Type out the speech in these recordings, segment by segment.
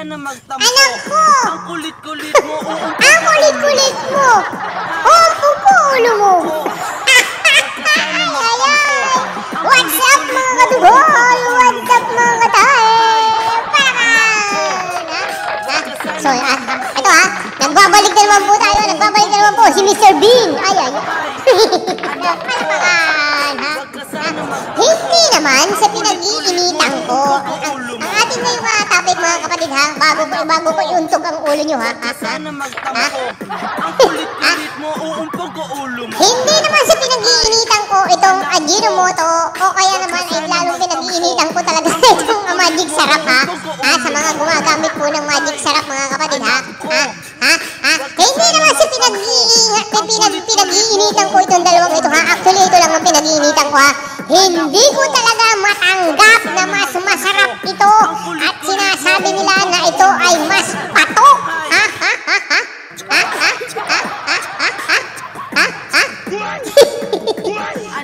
Anak ko! Ang kulit-kulit mo. Ang kulit-kulit mo! Pupo ulo mo! What's up mga kadugoy? What's up mga katay? So, ito ha, nagbabalik na naman po tayo. Nagbabalik na naman po si Mr. Bean. Ay. Palpakan, ha? Hindi naman sa pinag-iinitan ko. Ang ating ngayong topic mga kapatid ha, bago ko iuntog ang ulo nyo ha. Ang kulit-kulit mo. Uumpog ko ulo mo. Hindi naman sa pinag-iinitan ko itong Ajinomoto o kaya naman ay lalong pinag-iinitan ko talaga itong magic sarap ha. Sa mga gumagamit po ng magic sarap mga kapatid ha. Hindi naman sa pinag-iinitan ko itong dalawang ito ha. Actually ito lang ang pinag-iinitan ko ha. Hindi ko talaga matanggap na mas masarap ito at sinasabi nila na ito ay mas patok.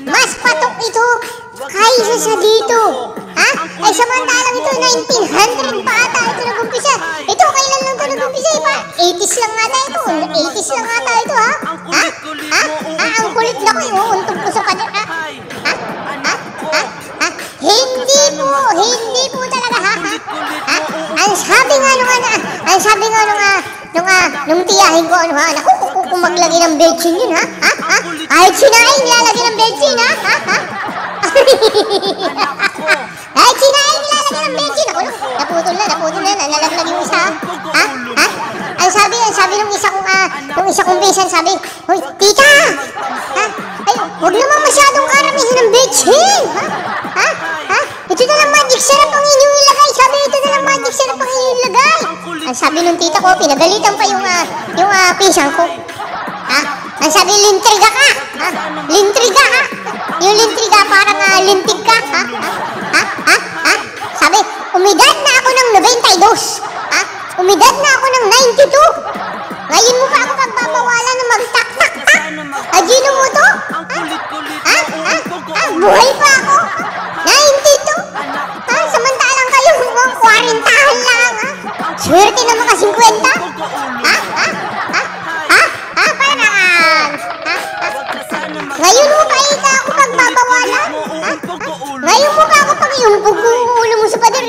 Mas patok ito kaysa sa dito. Ay samantalang ito 1900 pa ata ito nag-umpisa. Ito kailan lang ito nag-umpisa pa? 80s lang ata ito. 80s lang ata ito ha. Ang kulit na ko iuuntog ko sa pader ha. Hindi po talaga ha. Ang sabi nga nung tiyahin ko ano ha. Naku, kung maglagay ng betchin yun ha. Ay sinain nilalagay ng betchin ha. Ay sinain nilalagay ng betchin. Ako naputol na. Nalalaglag yung isa ha. Ang sabi nung isa kong pinsan sabi, hoy tita ay huwag naman masyadong karamihan ng betchin ha. Ito na lang magic syrup ang inyong ilagay. Sabi ito na lang magic syrup ang inyong ilagay. Ang sabi nung tita ko, pinagalitan pa yung pinsan ko. Ang sabi, lintriga ka. Lintriga ka. Yung lintriga parang lintig ka. Sabi, umidad na ako ng 92. Umidad na ako ng 92. Ngayon mo pa ako pagbabawalan na magtak-tak-tak. Ajinomoto? Buhay pa ako. 92. Samantalang kayo, 40 lang. Swerte na maka 50. Ngayon mo pa ako pagbabawalan? Ngayon mo pa ako pag-iumpog ulo mo sa pader?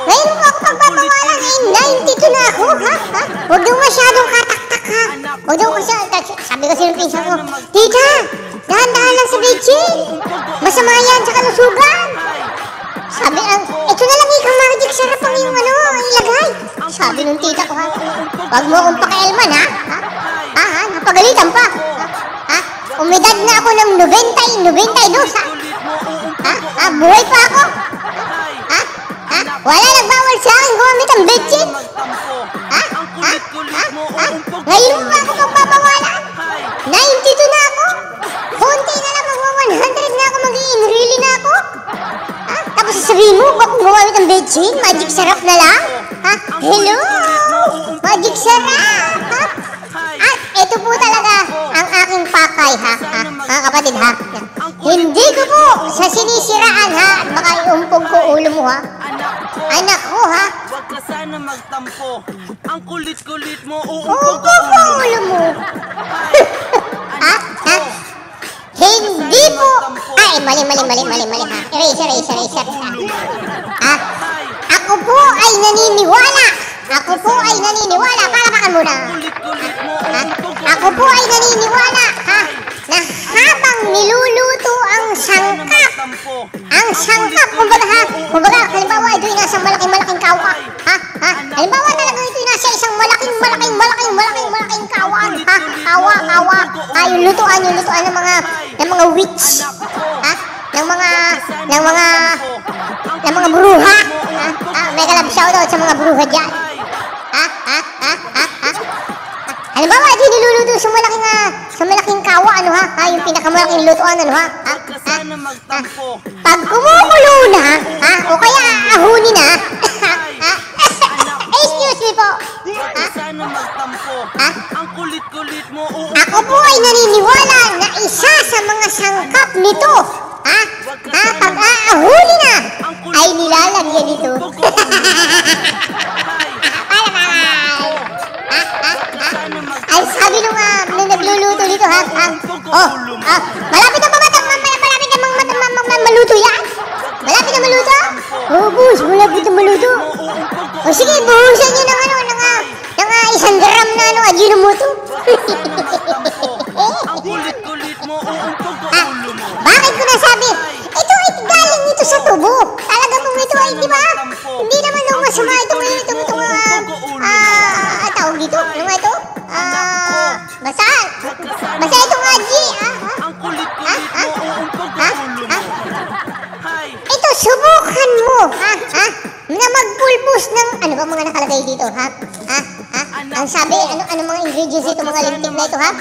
Ngayon mo pa ako pagbabawalan? 92 na ako, ha? Huwag daw masyadong katak-tak, ha? Huwag daw sabi kasi ng pinsan ko, tita, dahan-dahan lang sa betchin. Masama yan sa kalusugan. Sabi lang, ito na lang ikang magic sarap ang yung ilagay. Sabi nung tita ko ha, wag mo akong pakialman ha. Napagalitan pa. Umidad na ako ng 92 ha. Buhay pa ako. Wala nagbawal sa akin gumamit ang betchin. Ngayon mo ako pagbabawalan. 92 na ako. Konti na lang mag-100 na ako, mag-i-enrolly na ako. Tapos sasabihin mo, baka gumamit ang betchin, magic sarap na lang. Hello, magic sarap. At ito po talaga ang aking pakay ha, mga kapatid ha. Hindi ko po sa sinisiraan ha, at baka iumpog ko ulo mo ha. Anak ko ha. Huwag ka sana magtampo. Ang kulit-kulit mo, uumpog ko ulo mo. Hindi po. Ay, mali ha. Eraser. Ako po ay naniniwala. Palamakan mo na. Ako po ay naniniwala ha, na habang niluluto ang sangkap, kumbaga, halimbawa ito yung nasa malaking kawa, halimbawa talaga ito yung nasa isang malaking kawan, yung lutuan ng mga witch, ng mga bruha, mega love shoutout sa mga bruha dyan. Halimbawa, ito yung niluluto sa malaking kawa, yung pinakamalaking lutuan, Pag kumukulo na, o kaya ahunin na, excuse me po, ako po ay naniniwala na isa sa mga sangkap nito, pag aahuli na, ay nilalagyan nito Ay, sabi nung nagluluto dito, ha? Malapit na maluto yan? Malapit na maluto? Oo, boss, malapit na maluto. O sige, buhusan nyo ng isang gram na Ajinomoto. Ang kulit-kulit mo, uumpog ko ulo mo. Bakit ko nasabi? Ito ay galing ito sa tubo. Talaga pong ito ay, di ba? Hindi naman nung masama tawag dito. Ano nga ito? Basta itong Aji. Ang kulit-kulit mo, uumpog ko ulo mo. Ito, subukan mo. Na mag-pulbos ng, ano ba mga nakalagay dito, ha? Ang sabi, ano mga ingredients dito, mga lintik na ito, ha?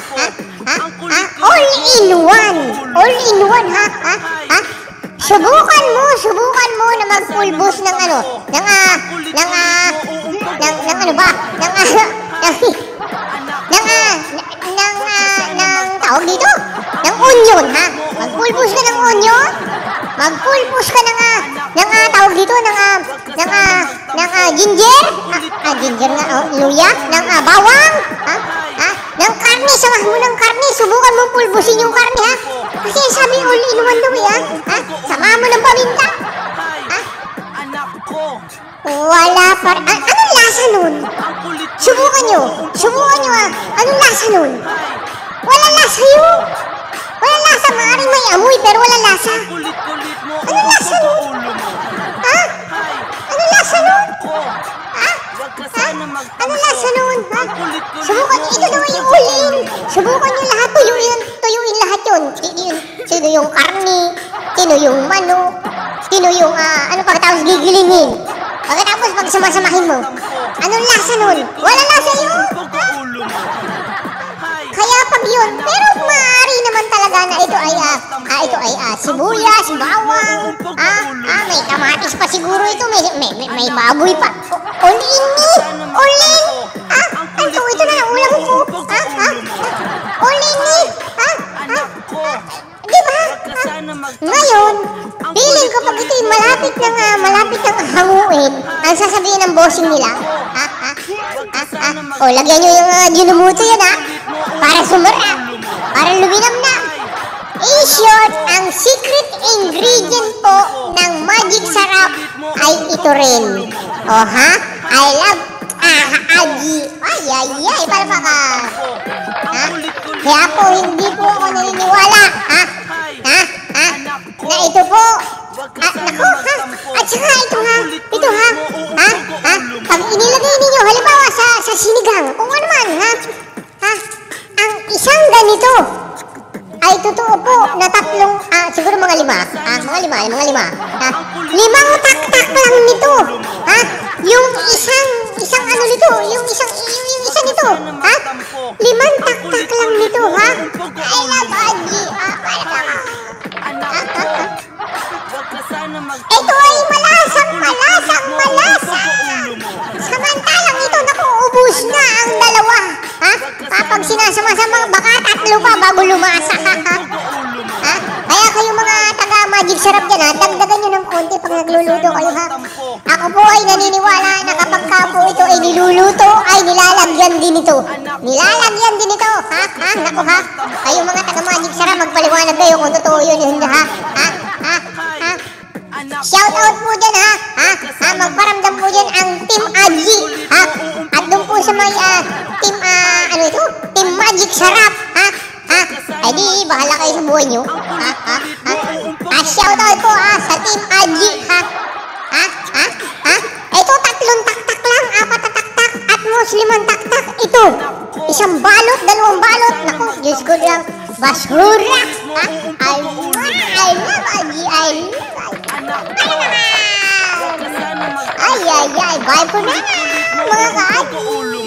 All in one. All in one, ha? Subukan mo na mag-pulbos ng tawag dito, ng onion, ha? Mag-pulbos ka ng onion, mag-pulbos ka ng tawag dito, ng ginger, ginger nga, luya, ng bawang, ng karne, samahan mo ng karne, subukan mo pulbusin yung karne, ha? Kasi sabi all in one daw, ha? Samahan mo ng paminta, wala pa, anong lasa nun? Subukan nyo, ha? Anong lasa nun? Walang lasa yun. Walang lasa, maaaring may amoy, pero walang lasa. Anong lasa nun? Anong lasa nun? Anong lasa nun? Subukan nyo, ito daw yung all-in. Subukan nyo lahat, tuyuin lahat yun. Sino yung karne, sino yung manok, sino yung, pagkatapos gigilingin. Pagkatapos pagsamasamahin mo. Anong lasa nun? Walang lasa yun. Kaya pag yun, pero maaari naman talaga na ito ay sibuyas, bawang, may kamatis pa siguro ito, may baboy pa. All-in. Ito na ang ulam ko. All-in. Diba? Ngayon, feeling ko pag ito'y malapit ng hanguin, ang sasabihin ng bossing nila, lagyan nyo yung Ajinomoto yan, para sumara, para luminamnam. In short, ang secret ingredient po ng Magic Sarap ay ito rin. I love Aji. Ay, palpakan. Kaya po, hindi po ako naniniwala, na ito po, at saka ito pag inilagay ninyo, halimbawa sa sinigang, kung ano man, ang isang ganito, ay totoo po na tatlong, siguro mga lima, limang taktak lang nito, yung isang ano nito, yung isa nito, limang taktak lang nito, I love Aji, ito ay malasang malasa. Samantalang ito, ubus na ang dalawa. Kapag sinasama-sama, baka tatlo pa bago lumasa. Kaya kayo mga taga-Magic Sarap dyan, dagdagan nyo ng konti pag nagluluto kayo, Ako po ay naniniwala na kapag po ito ay niluluto, ay nilalagyan din ito. Naku, kayo mga taga-Magic Sarap, magpaliwanag kayo kung totoo yun, hindi, Shout out po dyan, magparamdam po dyan ang Team Aji, at doon po sa may Team Magic Sarap, ay di, bahala kayo sa buhay nyo, shout out po, sa Team Aji, ito tatlong taktak lang, apat na taktak, at most limang taktak, ito, isang balot, dalawang balot, naku, Diyos ko lang, basura, I love Aji, Ay, bye for now, mga ka-Aji.